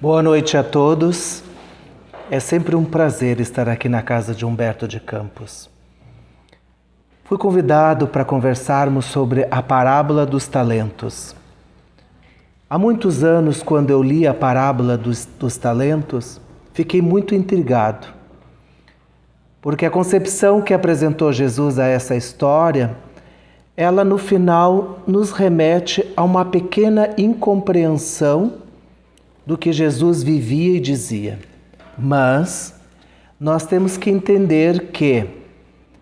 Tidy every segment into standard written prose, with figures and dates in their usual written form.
Boa noite a todos. É sempre um prazer estar aqui na casa de Humberto de Campos. Fui convidado para conversarmos sobre a parábola dos talentos. Há muitos anos, quando eu li a parábola dos talentos, fiquei muito intrigado, porque a concepção que apresentou Jesus a essa história, ela no final nos remete a uma pequena incompreensão do que Jesus vivia e dizia. Mas nós temos que entender que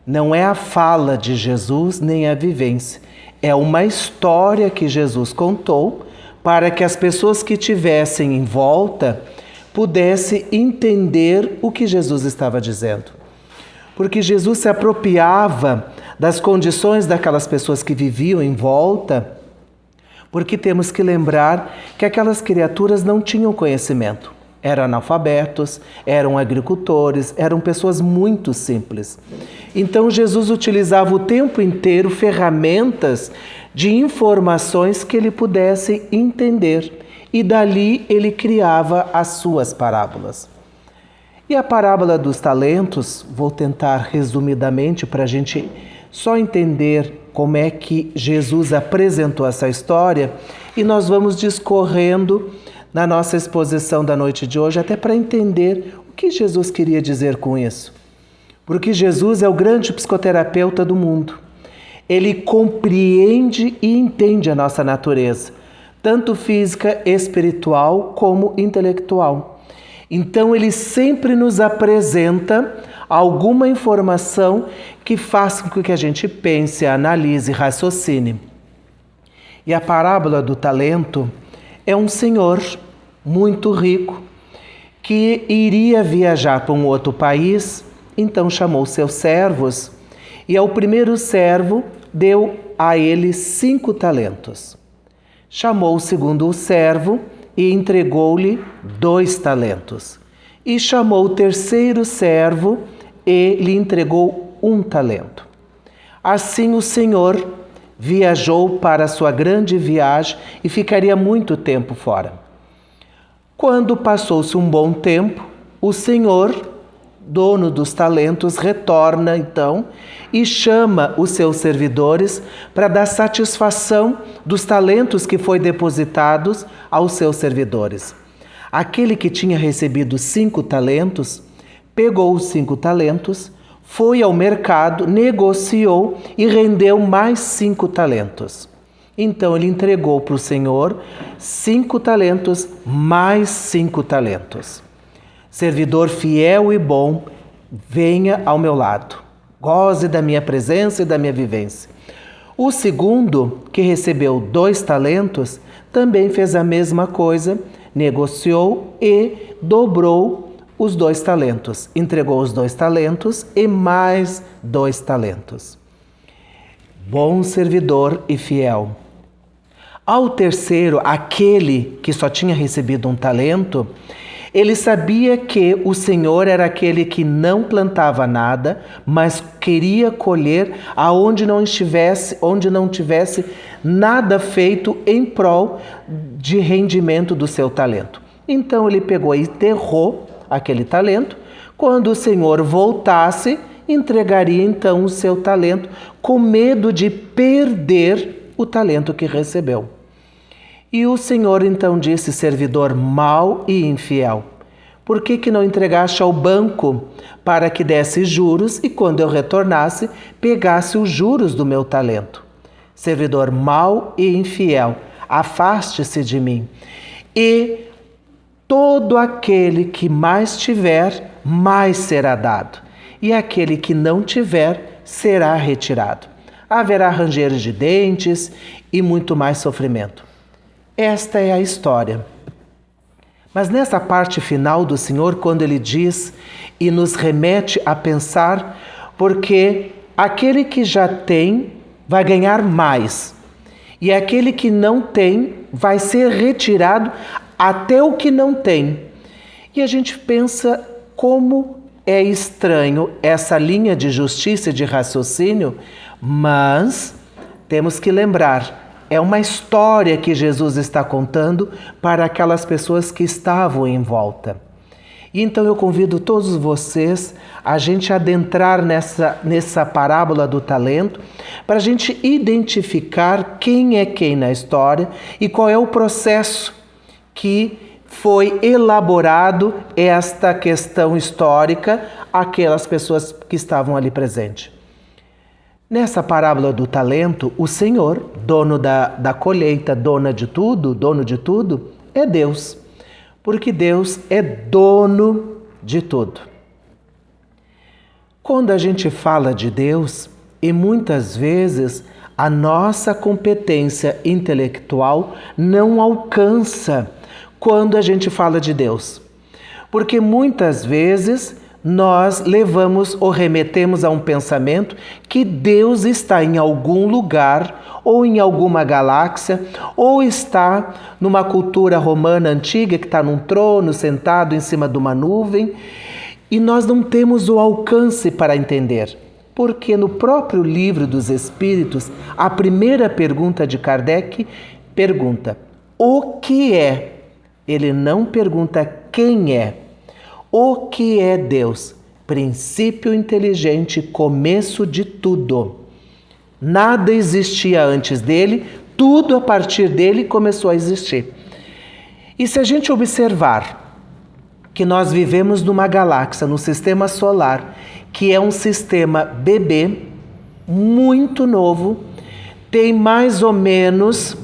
não é a fala de Jesus nem a vivência, é uma história que Jesus contou para que as pessoas que estivessem em volta pudessem entender o que Jesus estava dizendo. Porque Jesus se apropriava das condições daquelas pessoas que viviam em volta, porque temos que lembrar que aquelas criaturas não tinham conhecimento. Eram analfabetos, eram agricultores, eram pessoas muito simples. Então Jesus utilizava o tempo inteiro ferramentas de informações que ele pudesse entender. E dali ele criava as suas parábolas. E a parábola dos talentos, vou tentar resumidamente para a gente só entender como é que Jesus apresentou essa história, e nós vamos discorrendo na nossa exposição da noite de hoje, até para entender o que Jesus queria dizer com isso. Porque Jesus é o grande psicoterapeuta do mundo. Ele compreende e entende a nossa natureza, tanto física, espiritual como intelectual. Então ele sempre nos apresenta alguma informação que faça com que a gente pense, analise, raciocine. E a parábola do talento é um senhor muito rico que iria viajar para um outro país, então chamou seus servos e ao primeiro servo deu a ele 5 talentos. Chamou o segundo servo e entregou-lhe 2 talentos. E chamou o terceiro servo e lhe entregou 1 talento. Assim o Senhor viajou para a sua grande viagem e ficaria muito tempo fora. Quando passou-se um bom tempo, o Senhor, dono dos talentos, retorna então e chama os seus servidores para dar satisfação dos talentos que foi depositados aos seus servidores. Aquele que tinha recebido 5 talentos, pegou os 5 talentos, foi ao mercado, negociou e rendeu mais 5 talentos. Então ele entregou para o Senhor 5 talentos mais 5 talentos. Servidor fiel e bom, venha ao meu lado. Goze da minha presença e da minha vivência. O segundo, que recebeu 2 talentos, também fez a mesma coisa, negociou e dobrou os 2 talentos. Entregou os 2 talentos e mais 2 talentos. Bom servidor e fiel. Ao terceiro, aquele que só tinha recebido 1 talento, ele sabia que o Senhor era aquele que não plantava nada, mas queria colher onde não tivesse nada feito em prol de rendimento do seu talento. Então ele pegou e enterrou aquele talento. Quando o Senhor voltasse, entregaria então o seu talento, com medo de perder o talento que recebeu. E o Senhor então disse: servidor mau e infiel, por que não entregaste ao banco para que desse juros e quando eu retornasse, pegasse os juros do meu talento? Servidor mau e infiel, afaste-se de mim. E todo aquele que mais tiver, mais será dado, e aquele que não tiver, será retirado. Haverá ranger de dentes e muito mais sofrimento. Esta é a história. Mas nessa parte final do Senhor, quando ele diz e nos remete a pensar, porque aquele que já tem vai ganhar mais, e aquele que não tem vai ser retirado até o que não tem. E a gente pensa como é estranho essa linha de justiça e de raciocínio, mas temos que lembrar É uma história que Jesus está contando para aquelas pessoas que estavam em volta. E então eu convido todos vocês a gente adentrar nessa parábola do talento, para a gente identificar quem é quem na história e qual é o processo que foi elaborado esta questão histórica àquelas pessoas que estavam ali presentes. Nessa parábola do talento, o Senhor, dono da colheita, dono de tudo, é Deus. Porque Deus é dono de tudo. Quando a gente fala de Deus, e muitas vezes a nossa competência intelectual não alcança quando a gente fala de Deus. Porque muitas vezes nós levamos ou remetemos a um pensamento que Deus está em algum lugar, ou em alguma galáxia, ou está numa cultura romana antiga que está num trono, sentado em cima de uma nuvem, e nós não temos o alcance para entender. Porque no próprio Livro dos Espíritos, a primeira pergunta de Kardec pergunta: o que é? Ele não pergunta quem é. O que é Deus? Princípio inteligente, começo de tudo. Nada existia antes dele, tudo a partir dele começou a existir. E se a gente observar que nós vivemos numa galáxia, no sistema solar, que é um sistema bebê, muito novo, tem mais ou menos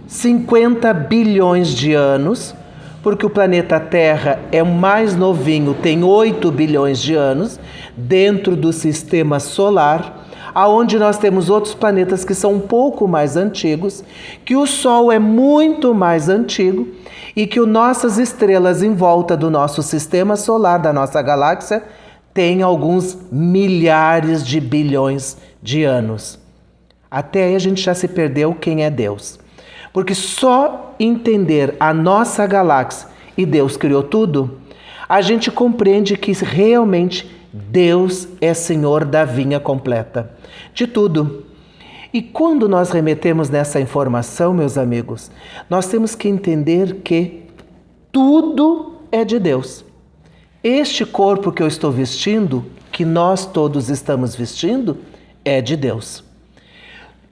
50 bilhões de anos, porque o planeta Terra é o mais novinho, tem 8 bilhões de anos, dentro do sistema solar, aonde nós temos outros planetas que são um pouco mais antigos, que o Sol é muito mais antigo e que nossas estrelas em volta do nosso sistema solar, da nossa galáxia, têm alguns milhares de bilhões de anos. Até aí a gente já se perdeu quem é Deus. Porque só entender a nossa galáxia e Deus criou tudo, a gente compreende que realmente Deus é Senhor da vinha completa, de tudo. E quando nós remetemos nessa informação, meus amigos, nós temos que entender que tudo é de Deus. Este corpo que eu estou vestindo, que nós todos estamos vestindo, é de Deus.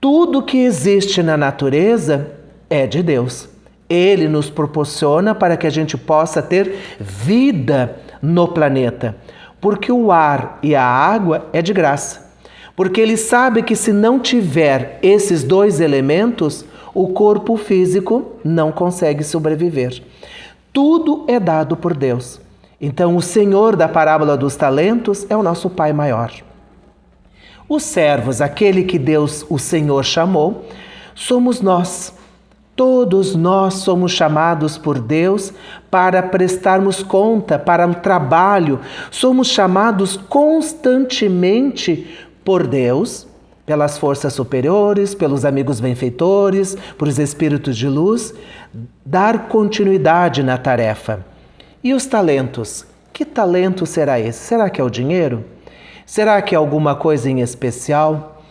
Tudo que existe na natureza é de Deus. Ele nos proporciona para que a gente possa ter vida no planeta. Porque o ar e a água é de graça. Porque ele sabe que se não tiver esses dois elementos, o corpo físico não consegue sobreviver. Tudo é dado por Deus. Então, o Senhor da parábola dos talentos é o nosso Pai maior. Os servos, aquele que Deus, o Senhor, chamou, somos nós. Todos nós somos chamados por Deus para prestarmos conta, para um trabalho. Somos chamados constantemente por Deus, pelas forças superiores, pelos amigos benfeitores, por os espíritos de luz, dar continuidade na tarefa. E os talentos? Que talento será esse? Será que é o dinheiro? Será que é alguma coisa em especial?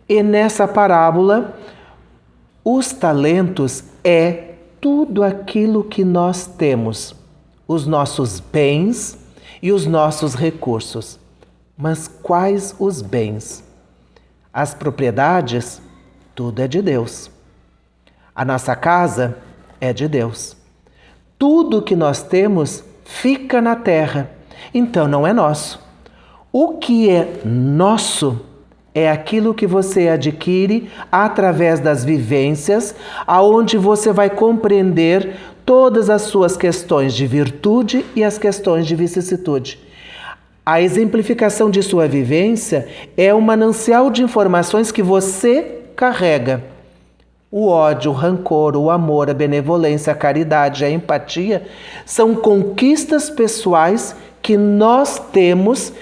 E nessa parábola, os talentos é tudo aquilo que nós temos, os nossos bens e os nossos recursos. Mas quais os bens? As propriedades, tudo é de Deus. A nossa casa é de Deus. Tudo que nós temos fica na terra, então não é nosso. O que é nosso é aquilo que você adquire através das vivências, aonde você vai compreender todas as suas questões de virtude e as questões de vicissitude. A exemplificação de sua vivência é um manancial de informações que você carrega. O ódio, o rancor, o amor, a benevolência, a caridade, a empatia são conquistas pessoais que nós temos,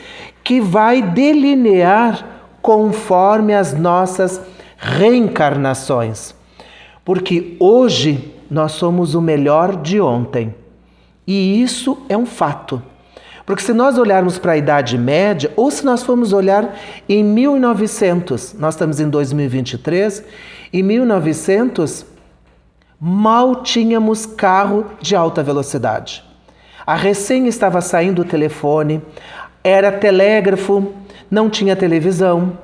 que vai delinear conforme as nossas reencarnações. Porque hoje nós somos o melhor de ontem. E isso é um fato. Porque se nós olharmos para a Idade Média, ou se nós formos olhar em 1900, nós estamos em 2023, em 1900 mal tínhamos carro de alta velocidade. A recém estava saindo o telefone, era telégrafo, não tinha televisão.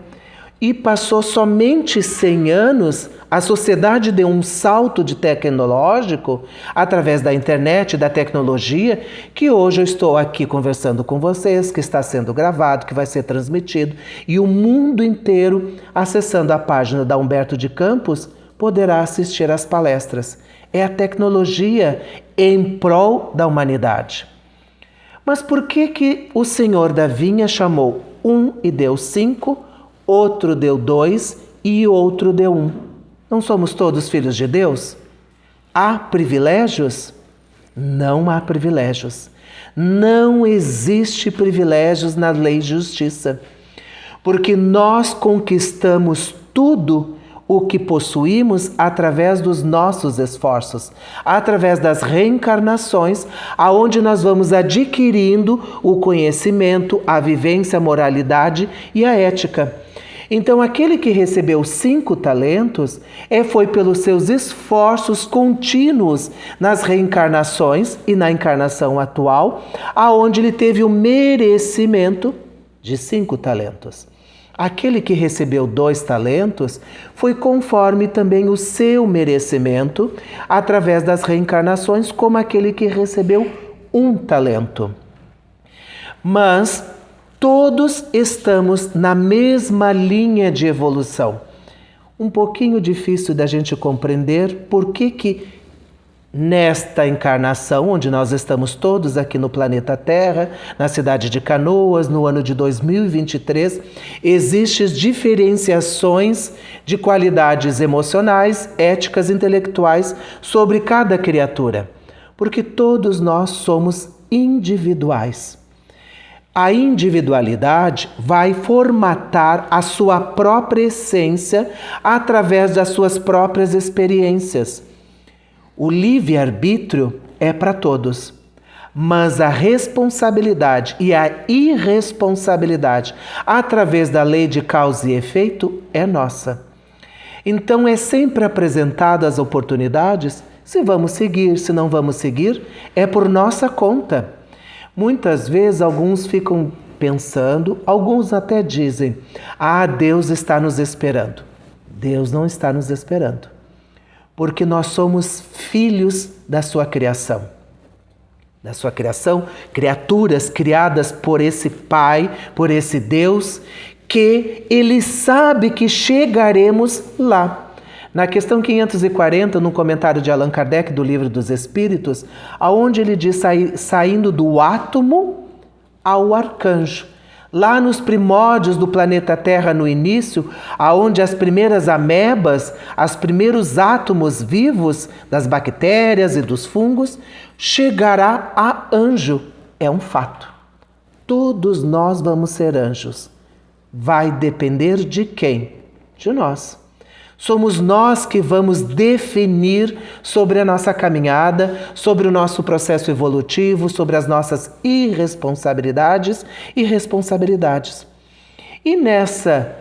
E passou somente 100 anos, a sociedade deu um salto de tecnológico através da internet, da tecnologia, que hoje eu estou aqui conversando com vocês, que está sendo gravado, que vai ser transmitido, e o mundo inteiro, acessando a página da Humberto de Campos, poderá assistir às palestras. É a tecnologia em prol da humanidade. Mas por que o Senhor da Vinha chamou um e deu 5, outro deu 2 e outro deu 1? Não somos todos filhos de Deus? Há privilégios? Não há privilégios. Não existe privilégios na lei de justiça. Porque nós conquistamos tudo o que possuímos através dos nossos esforços, através das reencarnações, aonde nós vamos adquirindo o conhecimento, a vivência, a moralidade e a ética. Então, aquele que recebeu 5 talentos foi pelos seus esforços contínuos nas reencarnações e na encarnação atual, aonde ele teve o merecimento de 5 talentos. Aquele que recebeu 2 talentos foi conforme também o seu merecimento, através das reencarnações, como aquele que recebeu 1 talento. Mas todos estamos na mesma linha de evolução. Um pouquinho difícil da gente compreender por que nesta encarnação, onde nós estamos todos aqui no planeta Terra, na cidade de Canoas, no ano de 2023, existem diferenciações de qualidades emocionais, éticas, intelectuais sobre cada criatura, porque todos nós somos individuais. A individualidade vai formatar a sua própria essência através das suas próprias experiências. O livre-arbítrio é para todos, mas a responsabilidade e a irresponsabilidade através da lei de causa e efeito é nossa. Então é sempre apresentado as oportunidades, se vamos seguir, se não vamos seguir, é por nossa conta. Muitas vezes alguns ficam pensando, alguns até dizem, Deus está nos esperando. Deus não está nos esperando. Porque nós somos filhos da sua criação. Da sua criação, criaturas criadas por esse Pai, por esse Deus, que Ele sabe que chegaremos lá. Na questão 540, no comentário de Allan Kardec do Livro dos Espíritos, aonde ele diz saindo do átomo ao arcanjo. Lá nos primórdios do planeta Terra, no início, aonde as primeiras amebas, os primeiros átomos vivos das bactérias e dos fungos, chegará a anjo. É um fato. Todos nós vamos ser anjos. Vai depender de quem? De nós. Somos nós que vamos definir sobre a nossa caminhada, sobre o nosso processo evolutivo, sobre as nossas irresponsabilidades e responsabilidades. E nessa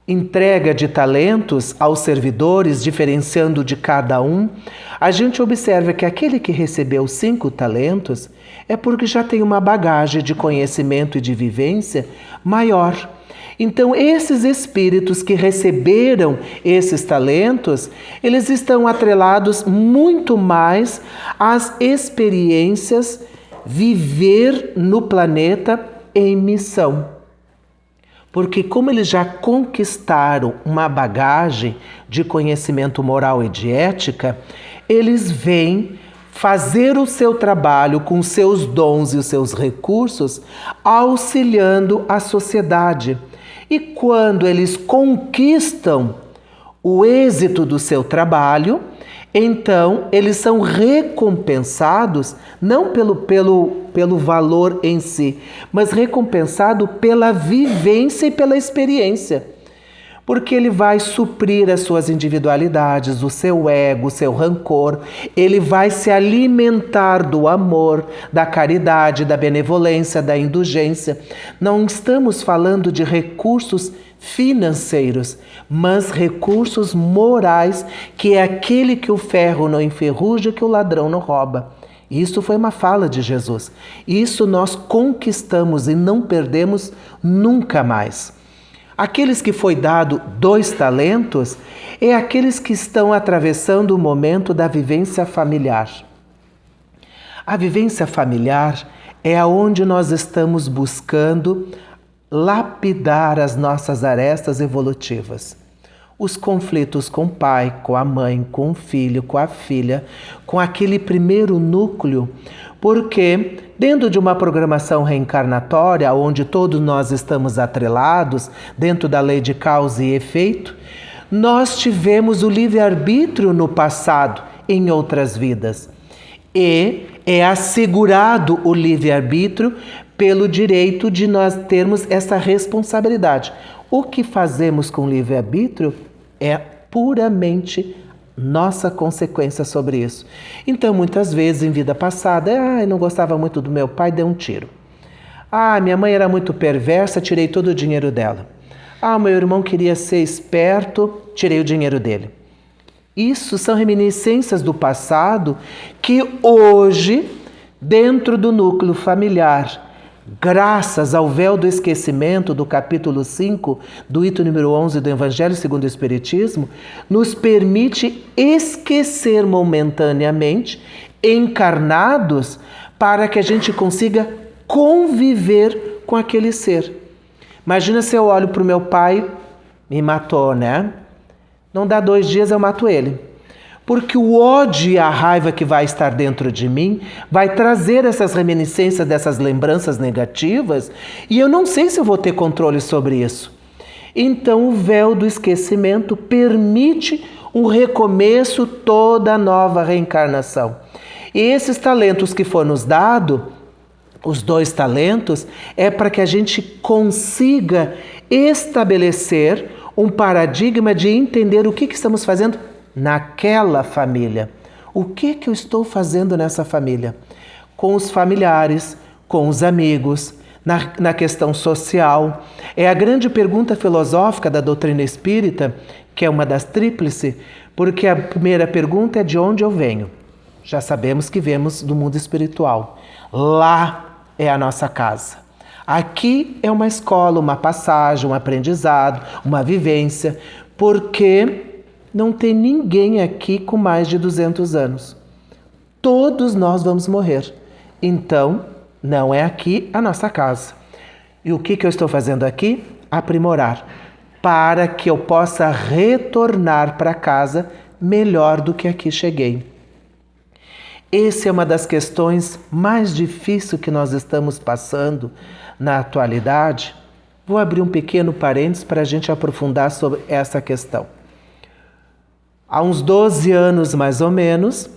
entrega de talentos aos servidores, diferenciando de cada um, a gente observa que aquele que recebeu 5 talentos é porque já tem uma bagagem de conhecimento e de vivência maior. Então, esses espíritos que receberam esses talentos, eles estão atrelados muito mais às experiências viver no planeta em missão. Porque como eles já conquistaram uma bagagem de conhecimento moral e de ética, eles vêm fazer o seu trabalho com seus dons e os seus recursos, auxiliando a sociedade. E quando eles conquistam o êxito do seu trabalho, então eles são recompensados não pelo valor em si, mas recompensado pela vivência e pela experiência. porque ele vai suprir as suas individualidades, o seu ego, o seu rancor, ele vai se alimentar do amor, da caridade, da benevolência, da indulgência. Não estamos falando de recursos financeiros, mas recursos morais, que é aquele que o ferro não enferruja, que o ladrão não rouba. Isso foi uma fala de Jesus. Isso nós conquistamos e não perdemos nunca mais. Aqueles que foi dado 2 talentos é aqueles que estão atravessando o momento da vivência familiar. A vivência familiar é aonde nós estamos buscando lapidar as nossas arestas evolutivas. Os conflitos com o pai, com a mãe, com o filho, com a filha, com aquele primeiro núcleo, porque dentro de uma programação reencarnatória, onde todos nós estamos atrelados, dentro da lei de causa e efeito, nós tivemos o livre-arbítrio no passado, em outras vidas. E é assegurado o livre-arbítrio pelo direito de nós termos essa responsabilidade. O que fazemos com o livre-arbítrio é puramente nossa consequência sobre isso. Então, muitas vezes, em vida passada, eu não gostava muito do meu pai, dei um tiro. Minha mãe era muito perversa, tirei todo o dinheiro dela. Meu irmão queria ser esperto, tirei o dinheiro dele. Isso são reminiscências do passado que hoje, dentro do núcleo familiar, graças ao véu do esquecimento do capítulo 5 do item número 11 do Evangelho segundo o Espiritismo, nos permite esquecer momentaneamente, encarnados, para que a gente consiga conviver com aquele ser. Imagina se eu olho para o meu pai, me matou, né? Não dá 2 dias eu mato ele. Porque o ódio e a raiva que vai estar dentro de mim vai trazer essas reminiscências dessas lembranças negativas e eu não sei se eu vou ter controle sobre isso. Então o véu do esquecimento permite um recomeço, toda nova reencarnação. E esses talentos que foram nos dados, os 2 talentos, é para que a gente consiga estabelecer um paradigma de entender o que estamos fazendo naquela família. O que eu estou fazendo nessa família? Com os familiares, com os amigos, na questão social. É a grande pergunta filosófica da doutrina espírita, que é uma das tríplice, porque a primeira pergunta é de onde eu venho. Já sabemos que viemos do mundo espiritual. Lá é a nossa casa. Aqui é uma escola, uma passagem, um aprendizado, uma vivência, porque não tem ninguém aqui com mais de 200 anos. Todos nós vamos morrer. Então, não é aqui a nossa casa. E o que eu estou fazendo aqui? Aprimorar, para que eu possa retornar para casa melhor do que aqui cheguei. Essa é uma das questões mais difíceis que nós estamos passando na atualidade. Vou abrir um pequeno parênteses para a gente aprofundar sobre essa questão. Há uns 12 anos, mais ou menos,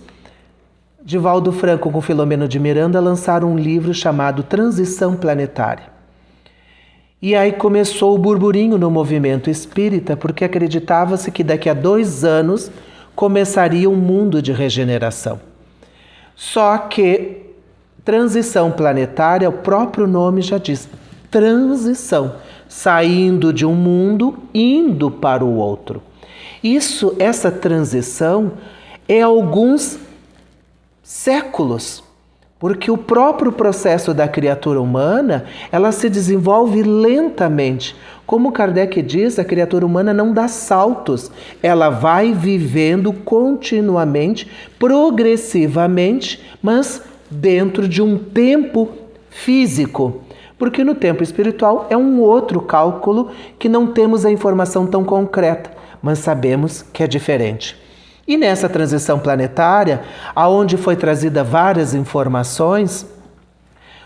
Divaldo Franco com Filomeno de Miranda lançaram um livro chamado Transição Planetária. E aí começou o burburinho no movimento espírita, porque acreditava-se que daqui a 2 anos começaria um mundo de regeneração. Só que transição planetária, o próprio nome já diz, transição, saindo de um mundo, indo para o outro. Essa transição é alguns séculos, porque o próprio processo da criatura humana, ela se desenvolve lentamente. Como Kardec diz, a criatura humana não dá saltos, ela vai vivendo continuamente, progressivamente, mas dentro de um tempo físico. Porque no tempo espiritual é um outro cálculo que não temos a informação tão concreta, mas sabemos que é diferente. E nessa transição planetária, aonde foi trazida várias informações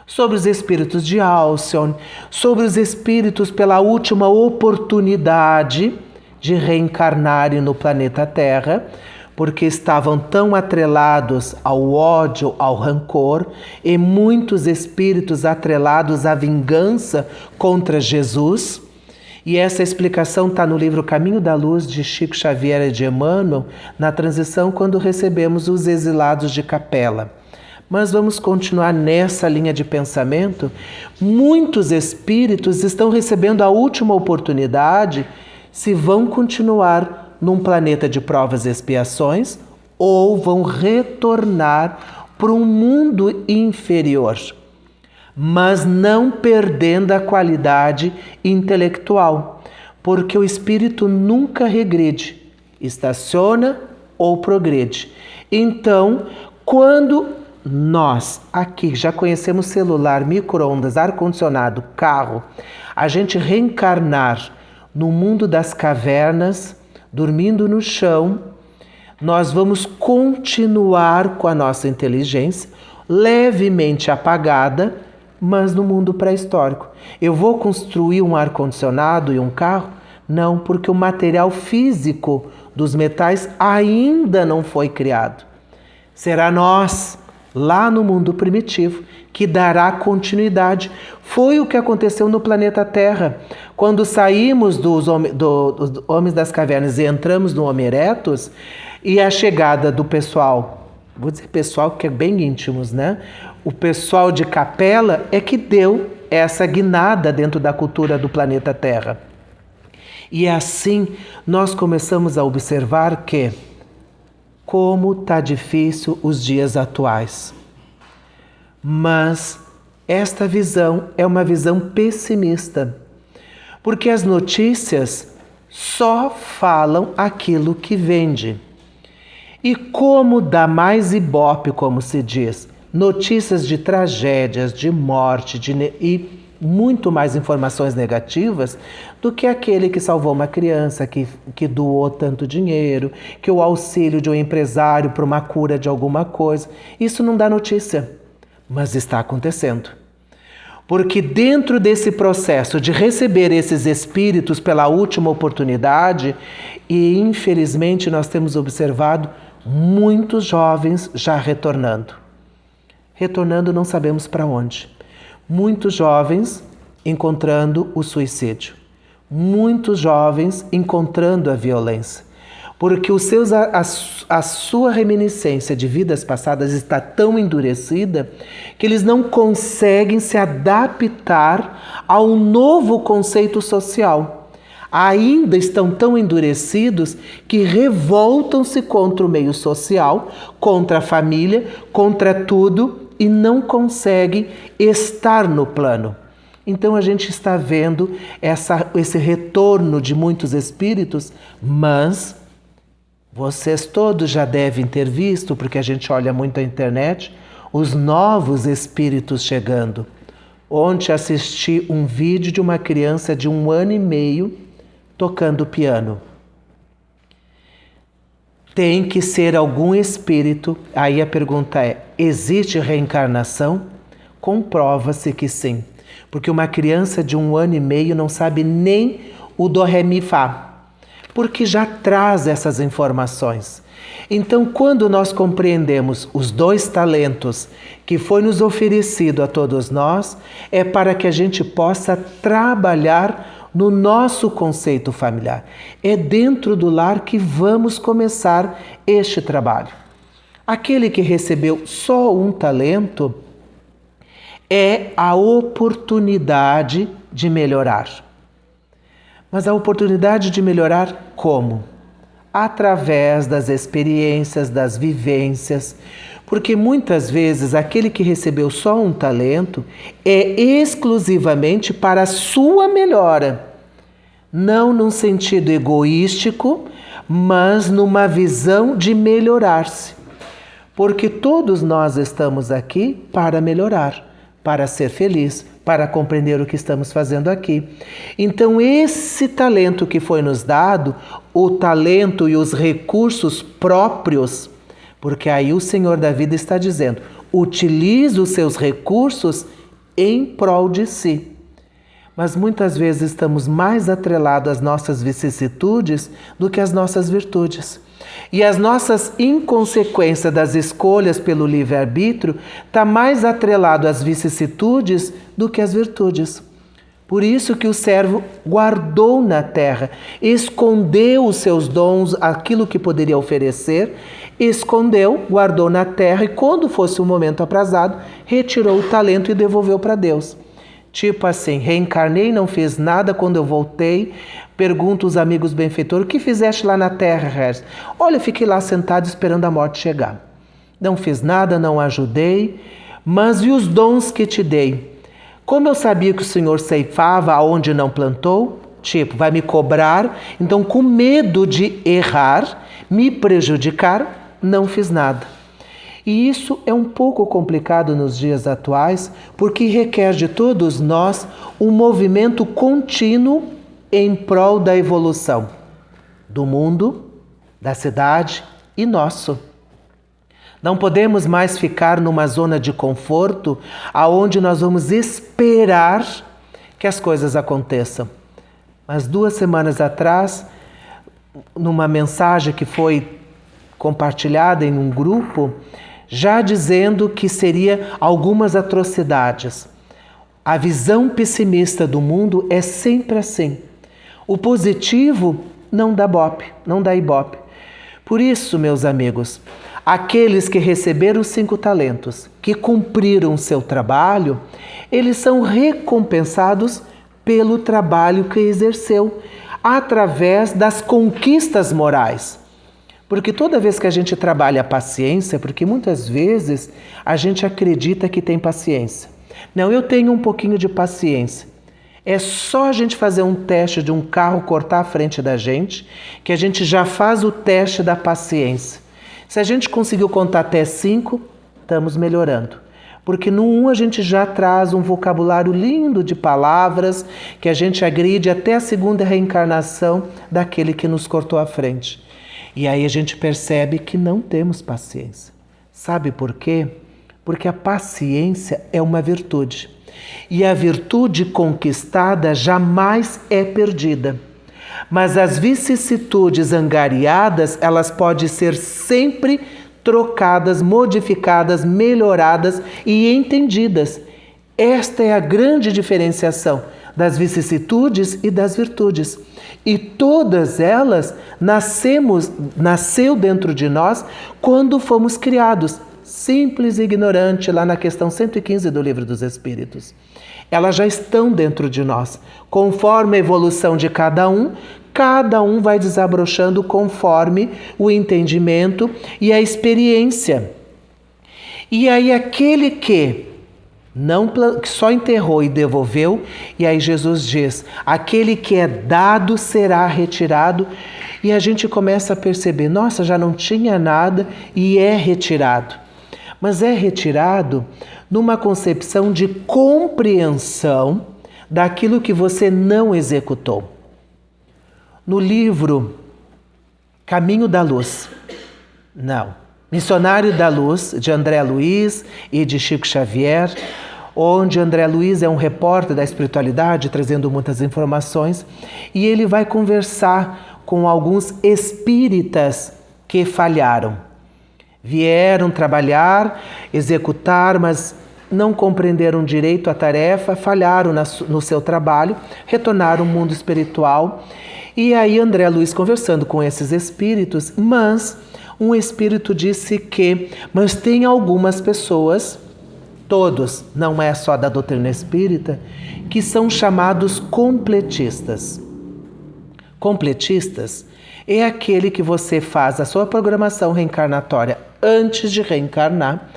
sobre os espíritos de Alcione, sobre os espíritos pela última oportunidade de reencarnarem no planeta Terra, porque estavam tão atrelados ao ódio, ao rancor, e muitos espíritos atrelados à vingança contra Jesus. E essa explicação está no livro Caminho da Luz, de Chico Xavier e de Emmanuel, na transição, quando recebemos os exilados de Capela. Mas vamos continuar nessa linha de pensamento. Muitos espíritos estão recebendo a última oportunidade se vão continuar num planeta de provas e expiações ou vão retornar para um mundo inferior, mas não perdendo a qualidade intelectual, porque o espírito nunca regride, estaciona ou progride. Então, quando nós aqui já conhecemos celular, micro-ondas, ar-condicionado, carro, a gente reencarnar no mundo das cavernas, dormindo no chão, nós vamos continuar com a nossa inteligência levemente apagada, mas no mundo pré-histórico. Eu vou construir um ar-condicionado e um carro? Não, porque o material físico dos metais ainda não foi criado. Será nós, lá no mundo primitivo, que dará continuidade. Foi o que aconteceu no planeta Terra. Quando saímos dos homens das cavernas e entramos no Homo erectus, e a chegada do pessoal, vou dizer pessoal que é bem íntimos, né? O pessoal de Capela é que deu essa guinada dentro da cultura do planeta Terra. E assim nós começamos a observar que como está difícil os dias atuais. Mas esta visão é uma visão pessimista, porque as notícias só falam aquilo que vende. E como dá mais ibope, como se diz, notícias de tragédias, de morte e muito mais informações negativas do que aquele que salvou uma criança, que doou tanto dinheiro, que o auxílio de um empresário para uma cura de alguma coisa. Isso não dá notícia, mas está acontecendo. Porque dentro desse processo de receber esses espíritos pela última oportunidade, e infelizmente nós temos observado muitos jovens já retornando. Retornando não sabemos para onde. Muitos jovens encontrando o suicídio. Muitos jovens encontrando a violência. Porque a sua reminiscência de vidas passadas está tão endurecida que eles não conseguem se adaptar ao novo conceito social. Ainda estão tão endurecidos que revoltam-se contra o meio social, contra a família, contra tudo e não conseguem estar no plano. Então a gente está vendo esse retorno de muitos espíritos, mas vocês todos já devem ter visto, porque a gente olha muito a internet, os novos espíritos chegando. Ontem assisti um vídeo de uma criança de 1 ano e meio tocando piano. Tem que ser algum espírito. Aí a pergunta é: existe reencarnação? Comprova-se que sim. Porque uma criança de 1 ano e meio não sabe nem o dó, ré, mi, fá. Porque já traz essas informações. Então, quando nós compreendemos os 2 talentos que foi nos oferecido a todos nós, é para que a gente possa trabalhar no nosso conceito familiar. É dentro do lar que vamos começar este trabalho. Aquele que recebeu só um talento é a oportunidade de melhorar. Mas a oportunidade de melhorar como? Através das experiências, das vivências, porque muitas vezes aquele que recebeu só um talento é exclusivamente para a sua melhora, não num sentido egoístico, mas numa visão de melhorar-se. Porque todos nós estamos aqui para melhorar, para ser feliz, para compreender o que estamos fazendo aqui. Então esse talento que foi nos dado, o talento e os recursos próprios, porque aí o Senhor da vida está dizendo, utilize os seus recursos em prol de si. Mas muitas vezes estamos mais atrelados às nossas vicissitudes do que às nossas virtudes. E as nossas inconsequências das escolhas pelo livre-arbítrio está mais atrelado às vicissitudes do que às virtudes. Por isso que o servo guardou na terra, escondeu os seus dons, aquilo que poderia oferecer, escondeu, guardou na terra e quando fosse o momento aprazado, retirou o talento e devolveu para Deus. Tipo assim, reencarnei, não fiz nada, quando eu voltei, pergunto os amigos benfeitores, o que fizeste lá na terra, Regis? Olha, fiquei lá sentado esperando a morte chegar. Não fiz nada, não ajudei, mas e os dons que te dei? Como eu sabia que o Senhor ceifava aonde não plantou, tipo, vai me cobrar, então com medo de errar, me prejudicar, não fiz nada. E isso é um pouco complicado nos dias atuais, porque requer de todos nós um movimento contínuo em prol da evolução do mundo, da cidade e nosso. Não podemos mais ficar numa zona de conforto aonde nós vamos esperar que as coisas aconteçam. Mas 2 semanas atrás, numa mensagem que foi compartilhada em um grupo, já dizendo que seria algumas atrocidades. A visão pessimista do mundo é sempre assim. O positivo não dá bope, não dá ibope. Por isso, meus amigos, aqueles que receberam os 5 talentos, que cumpriram o seu trabalho, eles são recompensados pelo trabalho que exerceu, através das conquistas morais. Porque toda vez que a gente trabalha a paciência, porque muitas vezes a gente acredita que tem paciência. Não, eu tenho um pouquinho de paciência. É só a gente fazer um teste de um carro cortar a frente da gente, que a gente já faz o teste da paciência. Se a gente conseguiu contar até 5, estamos melhorando. Porque no 1 a gente já traz um vocabulário lindo de palavras que a gente agride até a segunda reencarnação daquele que nos cortou a frente. E aí a gente percebe que não temos paciência. Sabe por quê? Porque a paciência é uma virtude. E a virtude conquistada jamais é perdida. Mas as vicissitudes angariadas, elas podem ser sempre trocadas, modificadas, melhoradas e entendidas. Esta é a grande diferenciação das vicissitudes e das virtudes. E todas elas nasceu dentro de nós quando fomos criados. Simples e ignorante, lá na questão 115 do Livro dos Espíritos. Elas já estão dentro de nós. Conforme a evolução de cada um vai desabrochando conforme o entendimento e a experiência. E aí aquele que só enterrou e devolveu, e aí Jesus diz, aquele que é dado será retirado, e a gente começa a perceber, nossa, já não tinha nada e é retirado. Mas é retirado numa concepção de compreensão daquilo que você não executou. No livro Caminho da Luz, Missionário da Luz, de André Luiz e de Chico Xavier, onde André Luiz é um repórter da espiritualidade, trazendo muitas informações, e ele vai conversar com alguns espíritas que falharam. Vieram trabalhar, executar, mas não compreenderam direito a tarefa, falharam no seu trabalho, retornaram ao mundo espiritual. E aí André Luiz conversando com esses espíritos, mas um espírito disse mas tem algumas pessoas, todos, não é só da doutrina espírita, que são chamados completistas. Completistas é aquele que você faz a sua programação reencarnatória antes de reencarnar,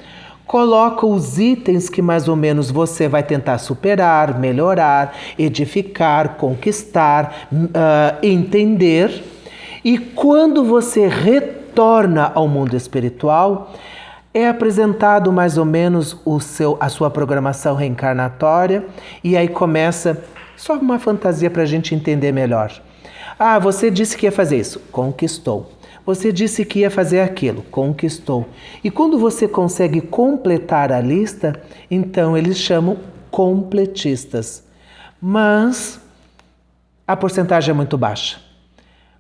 coloca os itens que mais ou menos você vai tentar superar, melhorar, edificar, conquistar, entender, e quando você retorna ao mundo espiritual, é apresentado mais ou menos a sua programação reencarnatória, e aí começa só uma fantasia para a gente entender melhor. Ah, você disse que ia fazer isso, conquistou. Você disse que ia fazer aquilo, conquistou. E quando você consegue completar a lista, então eles chamam completistas. Mas a porcentagem é muito baixa.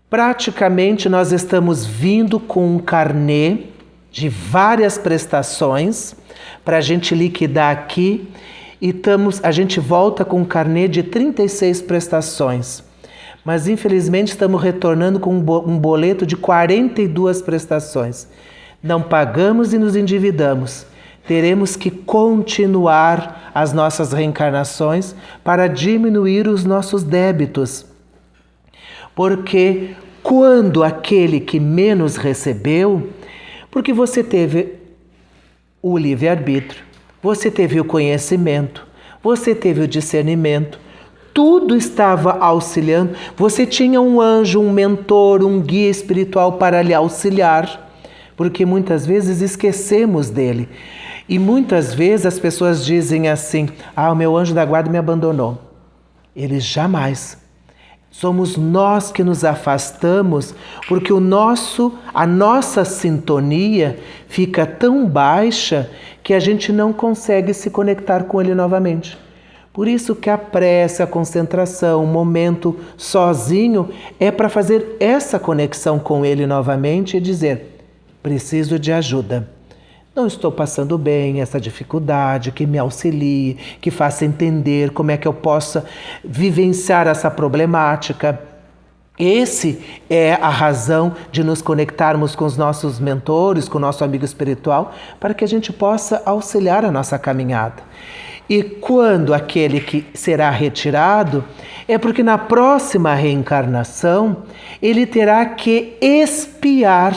Praticamente nós estamos vindo com um carnê de várias prestações para a gente liquidar aqui e a gente volta com um carnê de 36 prestações. Mas infelizmente estamos retornando com um boleto de 42 prestações. Não pagamos e nos endividamos. Teremos que continuar as nossas reencarnações para diminuir os nossos débitos. Porque quando aquele que menos recebeu, porque você teve o livre-arbítrio, você teve o conhecimento, você teve o discernimento, tudo estava auxiliando, você tinha um anjo, um mentor, um guia espiritual para lhe auxiliar, porque muitas vezes esquecemos dele. E muitas vezes as pessoas dizem assim: o meu anjo da guarda me abandonou. Ele jamais. Somos nós que nos afastamos porque a nossa sintonia fica tão baixa que a gente não consegue se conectar com ele novamente. Por isso que a prece, a concentração, o momento sozinho é para fazer essa conexão com ele novamente e dizer: preciso de ajuda. Não estou passando bem, essa dificuldade, que me auxilie, que faça entender como é que eu possa vivenciar essa problemática. Esse é a razão de nos conectarmos com os nossos mentores, com o nosso amigo espiritual, para que a gente possa auxiliar a nossa caminhada. E quando aquele que será retirado, é porque na próxima reencarnação ele terá que expiar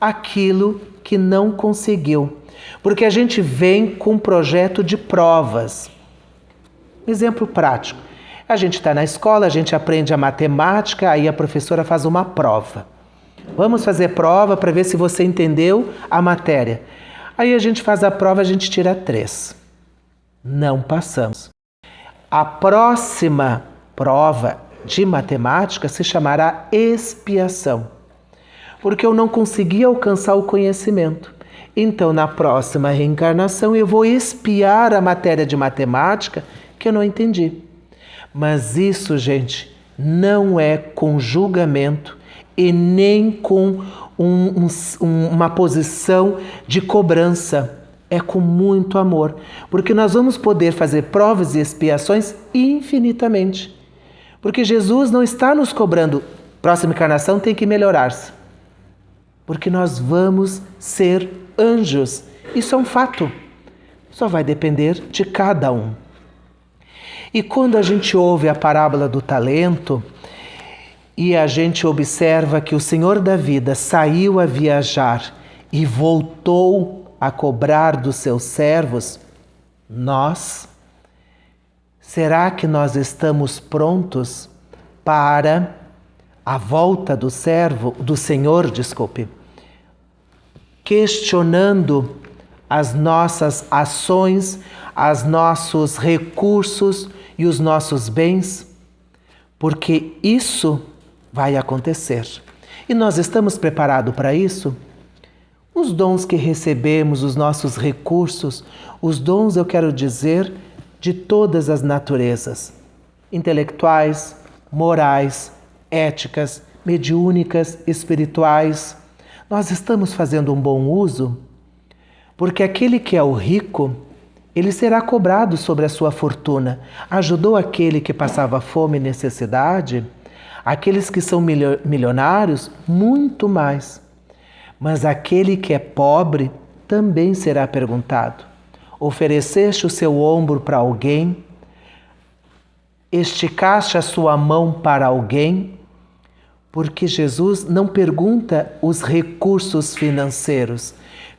aquilo que não conseguiu. Porque a gente vem com um projeto de provas. Exemplo prático. A gente está na escola, a gente aprende a matemática, aí a professora faz uma prova. Vamos fazer prova para ver se você entendeu a matéria. Aí a gente faz a prova, a gente tira 3. Não passamos. A próxima prova de matemática se chamará expiação, porque eu não consegui alcançar o conhecimento. Então, na próxima reencarnação, eu vou expiar a matéria de matemática que eu não entendi. Mas isso, gente, não é com julgamento e nem com uma posição de cobrança. É com muito amor, porque nós vamos poder fazer provas e expiações infinitamente. Porque Jesus não está nos cobrando, próxima encarnação tem que melhorar-se. Porque nós vamos ser anjos. Isso é um fato. Só vai depender de cada um. E quando a gente ouve a parábola do talento e a gente observa que o Senhor da vida saiu a viajar e voltou a cobrar dos seus servos, será que nós estamos prontos para a volta do Senhor, questionando as nossas ações, os nossos recursos e os nossos bens? Porque isso vai acontecer. E nós estamos preparados para isso? Os dons que recebemos, os nossos recursos, os dons, eu quero dizer, de todas as naturezas, intelectuais, morais, éticas, mediúnicas, espirituais, nós estamos fazendo um bom uso? Porque aquele que é o rico, ele será cobrado sobre a sua fortuna. Ajudou aquele que passava fome e necessidade? Aqueles que são milionários, muito mais. Mas aquele que é pobre também será perguntado. Ofereceste o seu ombro para alguém? Esticaste a sua mão para alguém? Porque Jesus não pergunta os recursos financeiros,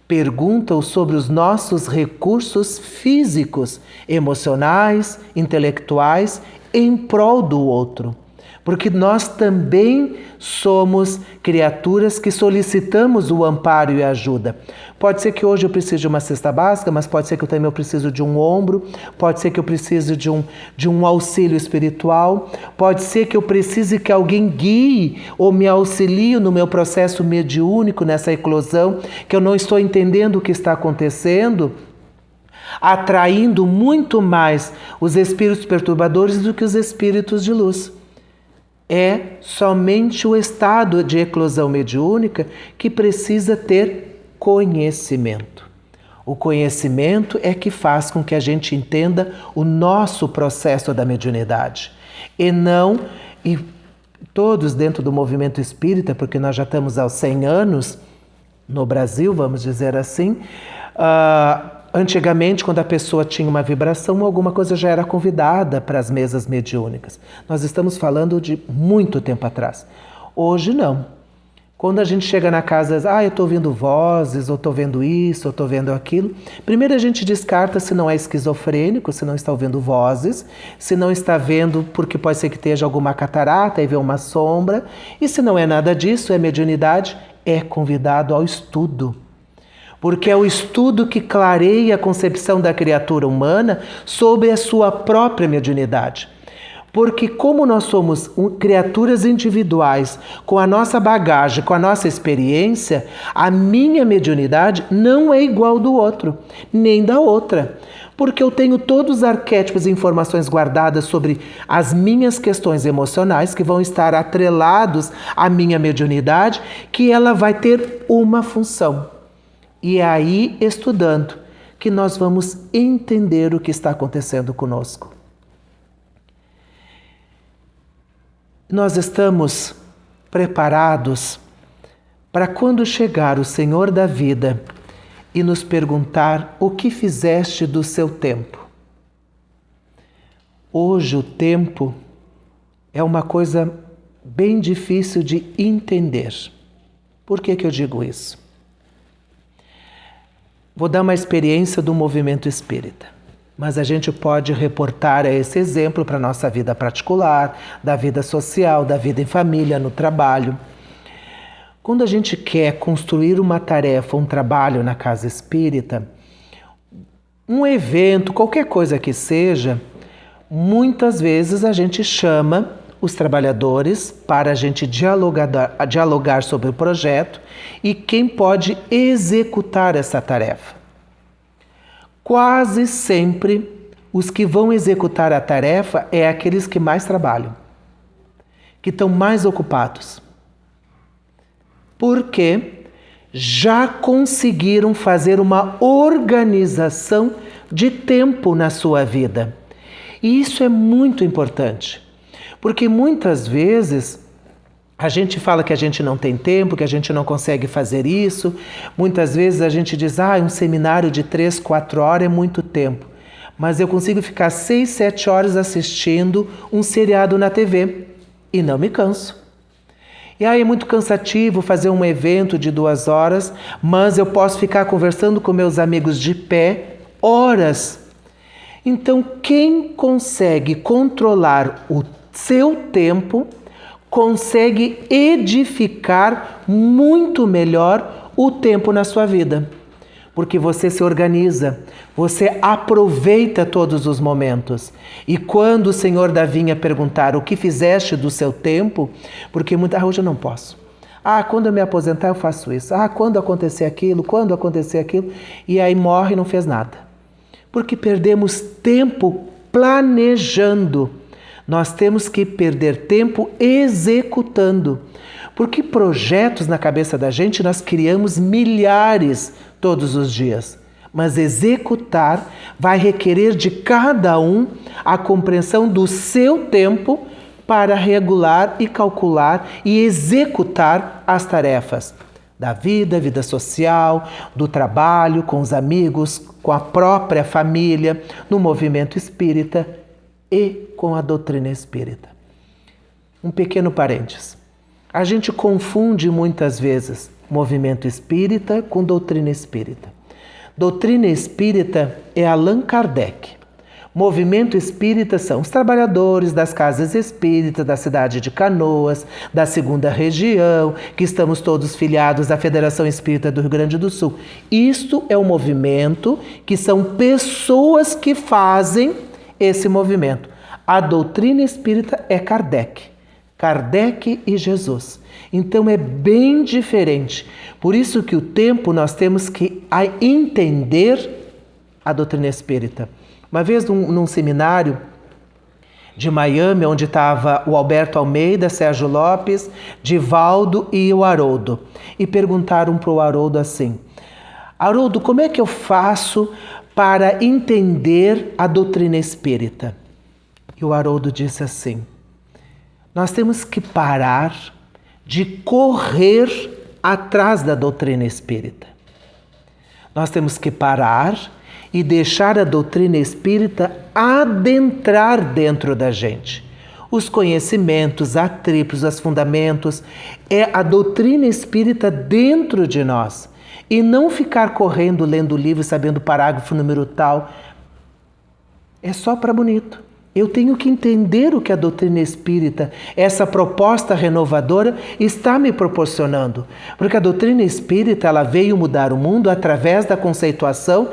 pergunta sobre os nossos recursos físicos, emocionais, intelectuais, em prol do outro. Porque nós também somos criaturas que solicitamos o amparo e a ajuda. Pode ser que hoje eu precise de uma cesta básica, mas pode ser que eu também precise de um ombro, pode ser que eu precise de um auxílio espiritual, pode ser que eu precise que alguém guie ou me auxilie no meu processo mediúnico, nessa eclosão, que eu não estou entendendo o que está acontecendo, atraindo muito mais os espíritos perturbadores do que os espíritos de luz. É somente o estado de eclosão mediúnica que precisa ter conhecimento. O conhecimento é que faz com que a gente entenda o nosso processo da mediunidade. E todos dentro do movimento espírita, porque nós já estamos aos 100 anos no Brasil, vamos dizer assim, antigamente, quando a pessoa tinha uma vibração, alguma coisa já era convidada para as mesas mediúnicas. Nós estamos falando de muito tempo atrás. Hoje não. Quando a gente chega na casa, eu estou ouvindo vozes, ou estou vendo isso, ou estou vendo aquilo. Primeiro a gente descarta se não é esquizofrênico, se não está ouvindo vozes, se não está vendo porque pode ser que esteja alguma catarata e vê uma sombra. E se não é nada disso, é mediunidade, é convidado ao estudo. Porque é o estudo que clareia a concepção da criatura humana sobre a sua própria mediunidade. Porque como nós somos criaturas individuais, com a nossa bagagem, com a nossa experiência, a minha mediunidade não é igual do outro, nem da outra. Porque eu tenho todos os arquétipos e informações guardadas sobre as minhas questões emocionais, que vão estar atrelados à minha mediunidade, que ela vai ter uma função. E é aí, estudando, que nós vamos entender o que está acontecendo conosco. Nós estamos preparados para quando chegar o Senhor da vida e nos perguntar o que fizeste do seu tempo. Hoje o tempo é uma coisa bem difícil de entender. Por que eu digo isso? Vou dar uma experiência do movimento espírita. Mas a gente pode reportar esse exemplo para a nossa vida particular, da vida social, da vida em família, no trabalho. Quando a gente quer construir uma tarefa, um trabalho na casa espírita, um evento, qualquer coisa que seja, muitas vezes a gente chama os trabalhadores para a gente dialogar sobre o projeto e quem pode executar essa tarefa. Quase sempre, os que vão executar a tarefa é aqueles que mais trabalham, que estão mais ocupados. Porque já conseguiram fazer uma organização de tempo na sua vida. E isso é muito importante, porque muitas vezes a gente fala que a gente não tem tempo, que a gente não consegue fazer isso. Muitas vezes a gente diz, um seminário de 3, 4 horas é muito tempo. Mas eu consigo ficar 6, 7 horas assistindo um seriado na TV e não me canso. E é muito cansativo fazer um evento de 2 horas, mas eu posso ficar conversando com meus amigos de pé horas. Então, quem consegue controlar o seu tempo consegue edificar muito melhor o tempo na sua vida. Porque você se organiza, você aproveita todos os momentos. E quando o Senhor da Vinha perguntar o que fizeste do seu tempo, porque hoje eu não posso. Quando eu me aposentar eu faço isso. Quando acontecer aquilo, e aí morre e não fez nada. Porque perdemos tempo planejando. Nós temos que perder tempo executando, porque projetos na cabeça da gente nós criamos milhares todos os dias, mas executar vai requerer de cada um a compreensão do seu tempo para regular e calcular e executar as tarefas da vida social, do trabalho, com os amigos, com a própria família, no movimento espírita e com a doutrina espírita. Um pequeno parênteses. A gente confunde muitas vezes movimento espírita com doutrina espírita. Doutrina espírita é Allan Kardec. Movimento espírita são os trabalhadores das casas espíritas da cidade de Canoas, da 2ª região, que estamos todos filiados à Federação Espírita do Rio Grande do Sul. Isto é um movimento que são pessoas que fazem esse movimento. A doutrina espírita é Kardec e Jesus. Então é bem diferente. Por isso que o tempo nós temos que entender a doutrina espírita. Uma vez num seminário de Miami, onde estava o Alberto Almeida, Sérgio Lopes, Divaldo e o Haroldo. E perguntaram para o Haroldo assim, Haroldo, como é que eu faço para entender a doutrina espírita? E o Haroldo disse assim: nós temos que parar de correr atrás da doutrina espírita. Nós temos que parar e deixar a doutrina espírita adentrar dentro da gente. Os conhecimentos, a tríplice, os fundamentos, é a doutrina espírita dentro de nós. E não ficar correndo, lendo o livro, sabendo o parágrafo número tal. É só para bonito. Eu tenho que entender o que a doutrina espírita, essa proposta renovadora, está me proporcionando. Porque a doutrina espírita ela veio mudar o mundo através da conceituação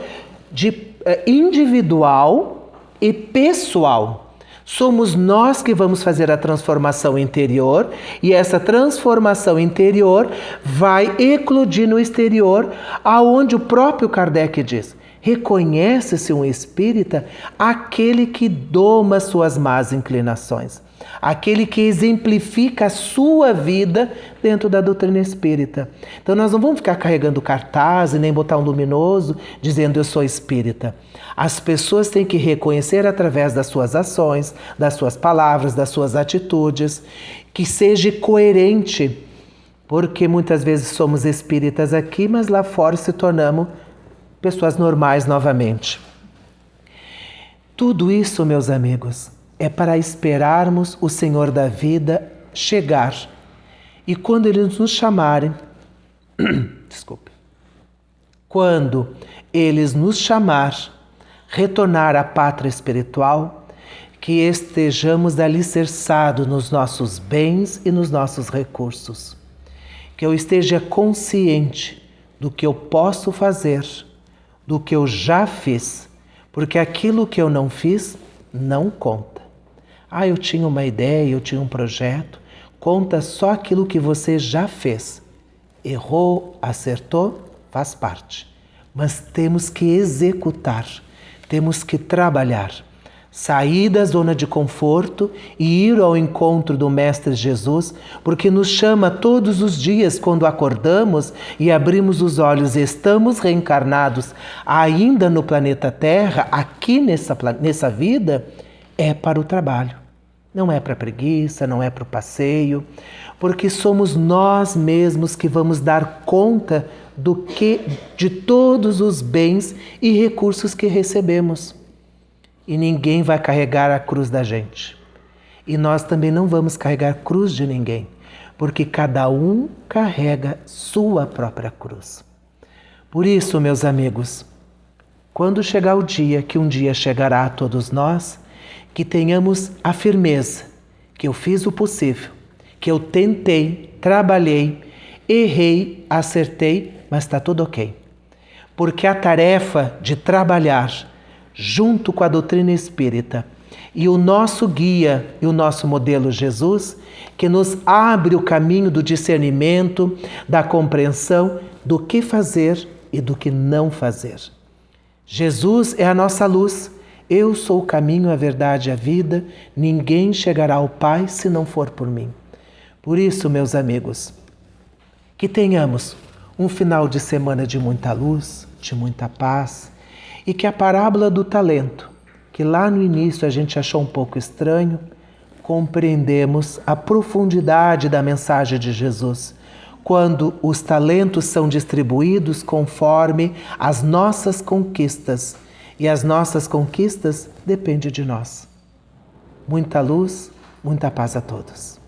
de individual e pessoal. Somos nós que vamos fazer a transformação interior e essa transformação interior vai eclodir no exterior, aonde o próprio Kardec diz: reconhece-se um espírita aquele que doma suas más inclinações, aquele que exemplifica a sua vida dentro da doutrina espírita. Então nós não vamos ficar carregando cartaz e nem botar um luminoso dizendo eu sou espírita. As pessoas têm que reconhecer através das suas ações, das suas palavras, das suas atitudes, que seja coerente, porque muitas vezes somos espíritas aqui, mas lá fora se tornamos pessoas normais novamente. Tudo isso, meus amigos, é para esperarmos o Senhor da vida chegar. E quando Ele nos chamarem, quando eles nos chamar, retornar à pátria espiritual, que estejamos alicerçados nos nossos bens e nos nossos recursos. Que eu esteja consciente do que eu posso fazer, do que eu já fiz, porque aquilo que eu não fiz não conta. Eu tinha uma ideia, eu tinha um projeto. Conta só aquilo que você já fez. Errou, acertou, faz parte. Mas temos que executar, temos que trabalhar. Sair da zona de conforto e ir ao encontro do Mestre Jesus, porque nos chama todos os dias quando acordamos e abrimos os olhos e estamos reencarnados ainda no planeta Terra, aqui nessa vida, é para o trabalho. Não é para preguiça, não é para o passeio, porque somos nós mesmos que vamos dar conta de todos os bens e recursos que recebemos. E ninguém vai carregar a cruz da gente. E nós também não vamos carregar a cruz de ninguém, porque cada um carrega sua própria cruz. Por isso, meus amigos, quando chegar o dia, que um dia chegará a todos nós, que tenhamos a firmeza que eu fiz o possível, que eu tentei, trabalhei, errei, acertei, mas está tudo ok. Porque a tarefa de trabalhar junto com a doutrina espírita e o nosso guia e o nosso modelo Jesus, que nos abre o caminho do discernimento, da compreensão do que fazer e do que não fazer. Jesus é a nossa luz. Eu sou o caminho, a verdade e a vida. Ninguém chegará ao Pai se não for por mim. Por isso, meus amigos, que tenhamos um final de semana de muita luz, de muita paz, e que a parábola do talento, que lá no início a gente achou um pouco estranho, compreendemos a profundidade da mensagem de Jesus, quando os talentos são distribuídos conforme as nossas conquistas, e as nossas conquistas dependem de nós. Muita luz, muita paz a todos.